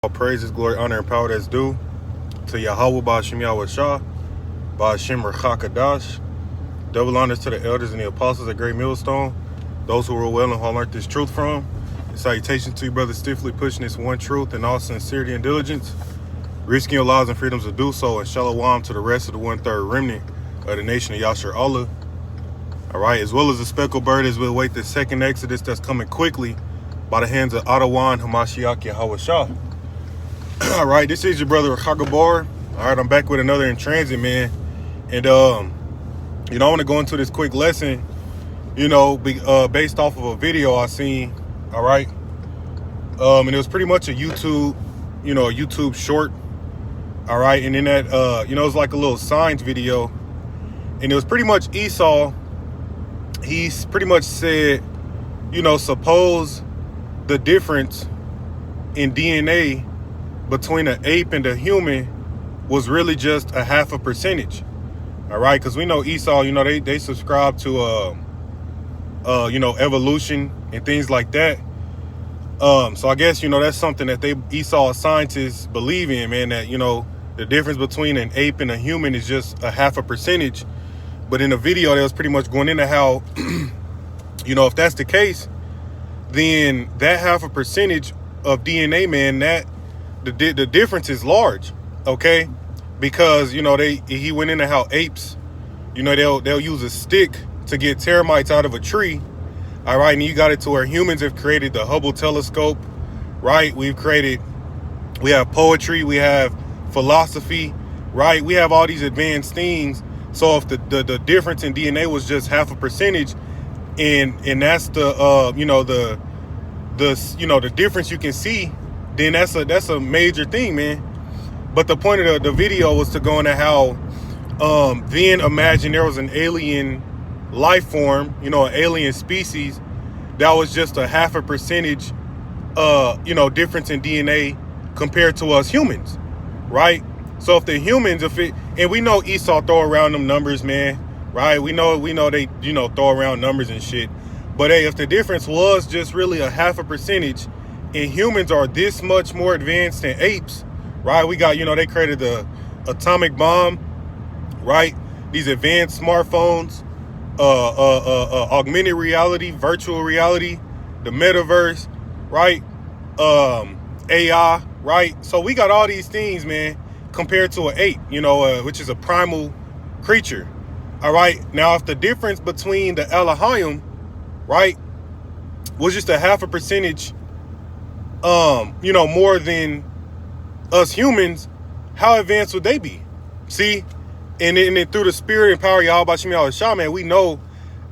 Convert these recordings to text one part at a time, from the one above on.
All praises, glory, honor, and power that's due to Yahweh Ba'Shem Yahweh Shah, Ba'Shem Rechakadash. Double honors to the elders and the apostles at Great Millstone, those who were well and who learned this truth from. And salutations to you, brothers, stiffly pushing this one truth in all sincerity and diligence, risking your lives and freedoms to do so, and shalom to the rest of the 1/3 remnant of the nation of Yashar Allah. All right, as well as the speckled bird as we await the second exodus that's coming quickly by the hands of Ahlahayam Hamashiach Yahweh Shah. All right, this is your brother Chagabar. All right, I'm back with another in transit, man. And I want to go into this quick lesson, based off of a video I seen. All right, and it was pretty much a YouTube, a YouTube short. All right, and in that, it was like a little science video, and it was pretty much Esau. He's pretty much said, suppose the difference in DNA between an ape and a human was really just a half a percentage. All right, because we know Esau, they subscribe to evolution and things like that. So I guess that's something that Esau scientists believe in, man, that the difference between an ape and a human is just a half a percentage. But in the video, they was pretty much going into how if that's the case, then that half a percentage of DNA, man, that the difference is large, okay? Because he went into how apes, they'll use a stick to get termites out of a tree. All right, and you got it to where humans have created the Hubble telescope, right? We have poetry, we have philosophy, right? We have all these advanced things. So if the difference in DNA was just half a percentage, and that's the difference you can see, then that's a major thing, man. But the point of the video was to go into how then imagine there was an alien life form, an alien species that was just a half a percentage difference in DNA compared to us humans, right? So if the humans, and we know Esau throw around them numbers, man, right? We know they throw around numbers and shit. But hey, if the difference was just really a half a percentage, and humans are this much more advanced than apes, right? We got, they created the atomic bomb, right? These advanced smartphones, augmented reality, virtual reality, the metaverse, right? AI, right? So we got all these things, man, compared to an ape, which is a primal creature. All right. Now, if the difference between the Ahlahayam, right, was just a half a percentage, more than us humans, how advanced would they be? See, and then through the spirit and power of Yahweh Ba'Shem Yahweh Shah, man, we know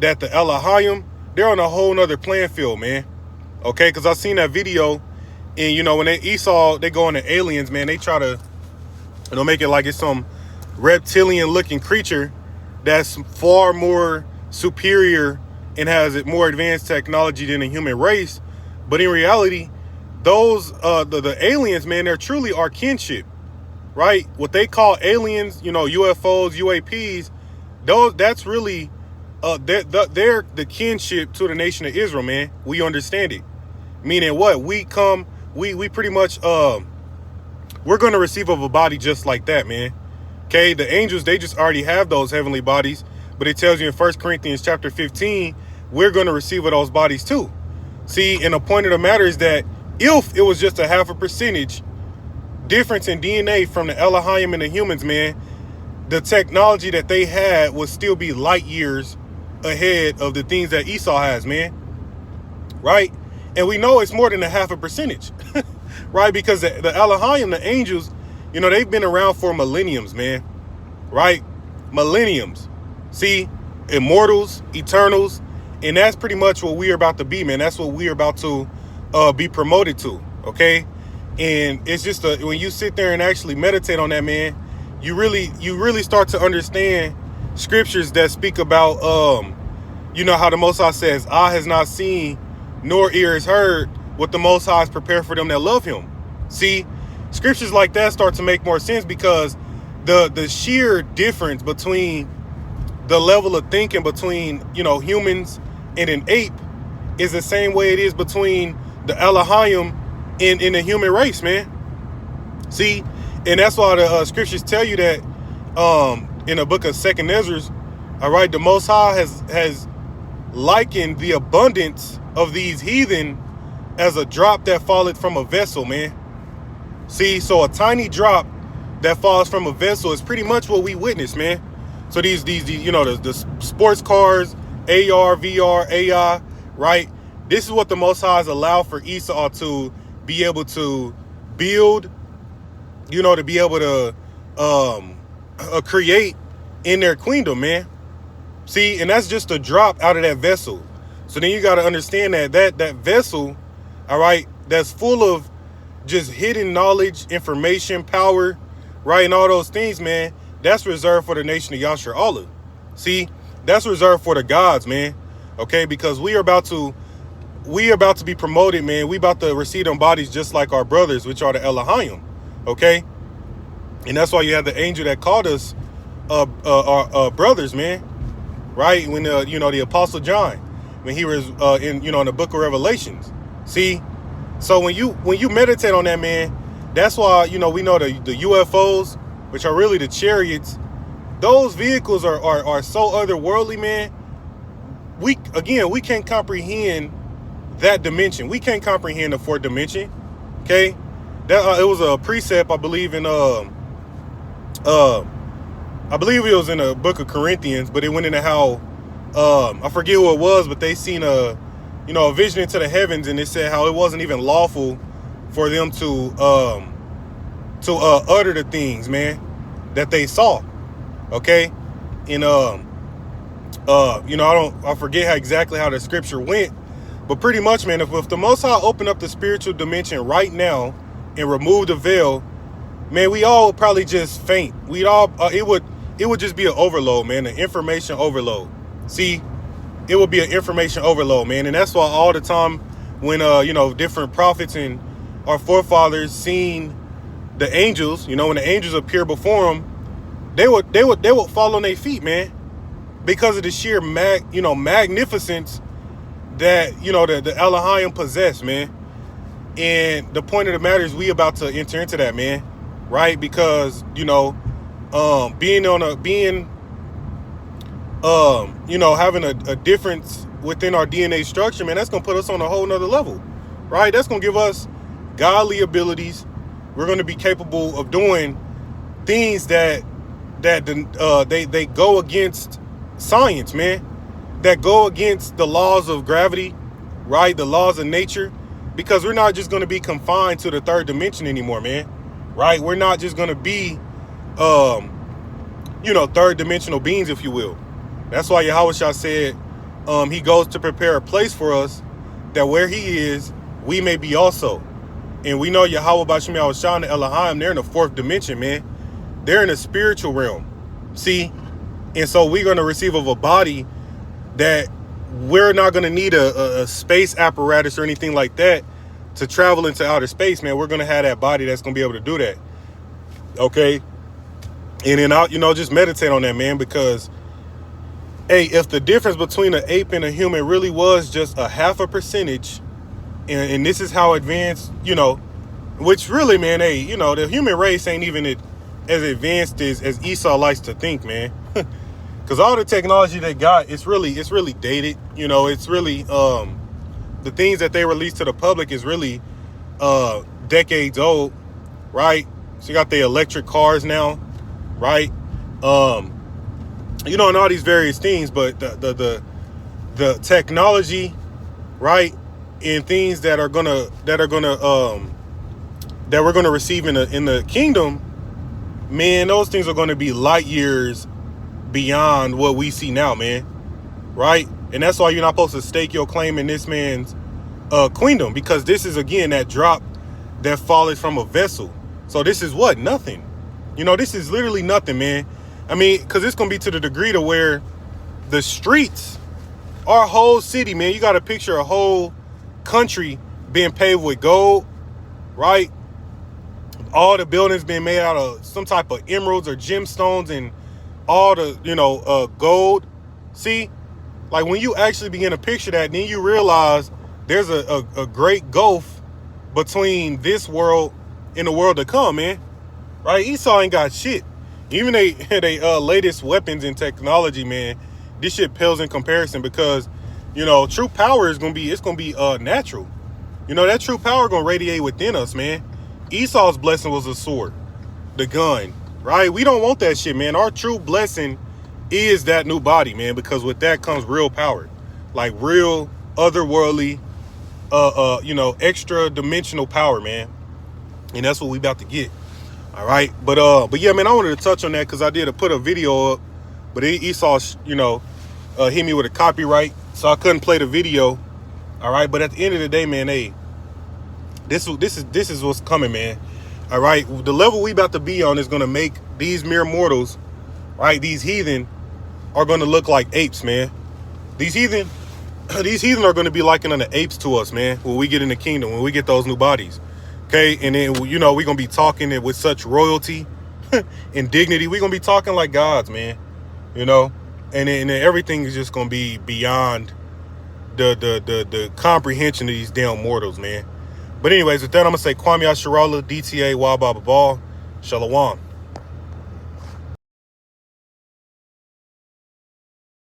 that the Ahlahayam, they're on a whole nother playing field, man. Okay, because I seen that video, and when Esau, they go into aliens, man, they try to make it like it's some reptilian looking creature that's far more superior and has more advanced technology than the human race. But in reality, those the aliens, man, they're truly our kinship, right? What they call aliens, UFOs, UAPs, that's really they're the kinship to the nation of Israel, man. We understand it. Meaning what? We pretty much we're going to receive of a body just like that, man. Okay, the angels, they just already have those heavenly bodies, but it tells you in 1 Corinthians chapter 15, we're going to receive of those bodies too. See, and the point of the matter is that if it was just a half a percentage difference in DNA from the Ahlahayam and the humans, man, the technology that they had would still be light years ahead of the things that Esau has, man. Right? And we know it's more than a half a percentage. Right? Because the Ahlahayam, the angels, they've been around for millenniums, man. Right? Millenniums. See, immortals, eternals, and that's pretty much what we're about to be, man. That's what we're about to be promoted to, okay? And it's just when you sit there and actually meditate on that, man, you really start to understand scriptures that speak about, how the Most High says, eye has not seen, nor ear has heard what the Most High has prepared for them that love him. See, scriptures like that start to make more sense because the sheer difference between the level of thinking between, humans and an ape is the same way it is between the Ahlahayam in the human race, man. See, and that's why the scriptures tell you that in the book of Second Ezra, all right, the Most High has likened the abundance of these heathen as a drop that falleth from a vessel, man. See, so a tiny drop that falls from a vessel is pretty much what we witness, man. So these you know, the sports cars, AR, VR, AI, right? This is what the Most High has allowed for Esau to be able to build, you know, to be able to create in their queendom, man. See, and that's just a drop out of that vessel. So then you got to understand that vessel, all right, that's full of just hidden knowledge, information, power, right, and all those things, man, that's reserved for the nation of Yasher Allah. See, that's reserved for the gods, man, okay, because we are about to be promoted, man. We about to receive them bodies just like our brothers, which are the Ahlahayam, okay? And that's why you have the angel that called us our brothers, man, right? When you know, the Apostle John, when he was in the book of Revelations. See, so when you meditate on that, man, that's why, you know, we know the UFOs, which are really the chariots. Those vehicles are so otherworldly, man. We can't comprehend that dimension. We can't comprehend the fourth dimension. Okay, that it was a precept, I believe, in I believe it was in the book of Corinthians, but it went into how I forget who it was, but they seen a vision into the heavens, and it said how it wasn't even lawful for them to utter the things, man, that they saw. Okay, and I forget exactly how the scripture went, but pretty much, man, if the Most High opened up the spiritual dimension right now and removed the veil, man, we all would probably just faint. It would just be an overload, man, an information overload. See, it would be an information overload, man, and that's why all the time when different prophets and our forefathers seen the angels, when the angels appear before them, they would fall on their feet, man, because of the sheer magnificence that the Ahlahayam possess, man. And the point of the matter is we about to enter into that, man, right? Because having a difference within our DNA structure, man, that's gonna put us on a whole nother level, right? That's gonna give us godly abilities. We're gonna be capable of doing things that they go against science, man, that go against the laws of gravity, right? The laws of nature, because we're not just going to be confined to the third dimension anymore, man, right? We're not just going to be, third dimensional beings, if you will. That's why Yahushua said he goes to prepare a place for us that where he is, we may be also. And we know Yahweh Bashim Yahushua and Ahlahayam, they're in the fourth dimension, man. They're in the spiritual realm. See? And so we're going to receive of a body that we're not going to need a space apparatus or anything like that to travel into outer space, man. We're going to have that body that's going to be able to do that. Okay? And then, just meditate on that, man, because, hey, if the difference between an ape and a human really was just a half a percentage, and this is how advanced, which really, man, hey, the human race ain't even as advanced as Esau likes to think, man. Because all the technology they got, it's really dated. It's really the things that they release to the public is really decades old, right? So you got the electric cars now, right? And all these various things, but the technology, right, and things that we're gonna receive in the kingdom, man, those things are gonna be light years beyond what we see now, man, right? And that's why you're not supposed to stake your claim in this man's queendom, because this is, again, that drop that falleth from a vessel. So this is what? Nothing. This is literally nothing, man. I mean, because it's going to be to the degree to where the streets, our whole city, man, you got to picture a whole country being paved with gold, right? All the buildings being made out of some type of emeralds or gemstones and all the, gold. See, like when you actually begin to picture that, then you realize there's a great gulf between this world in the world to come, man. Right? Esau ain't got shit. Even they latest weapons and technology, man, this shit pales in comparison because, true power is gonna be natural. That true power gonna radiate within us, man. Esau's blessing was a sword, the gun, right? We don't want that shit, man. Our true blessing is that new body, man, because with that comes real power, like real otherworldly, extra dimensional power, man. And that's what we about to get. All right. But yeah, man, I wanted to touch on that because I did put a video up, but Esau, hit me with a copyright, so I couldn't play the video. All right. But at the end of the day, man, hey, this is what's coming, man. All right. The level we about to be on is going to make these mere mortals, right? These heathen are going to look like apes, man. These heathen are going to be likening the apes to us, man, when we get in the kingdom, when we get those new bodies. Okay, and then, we're going to be talking it with such royalty and dignity. We're going to be talking like gods, man, and then everything is just going to be beyond the comprehension of these damn mortals, man. But anyways, with that, I'm going to say Kwame Asharala, DTA, Wah Baba Ball, Shalom.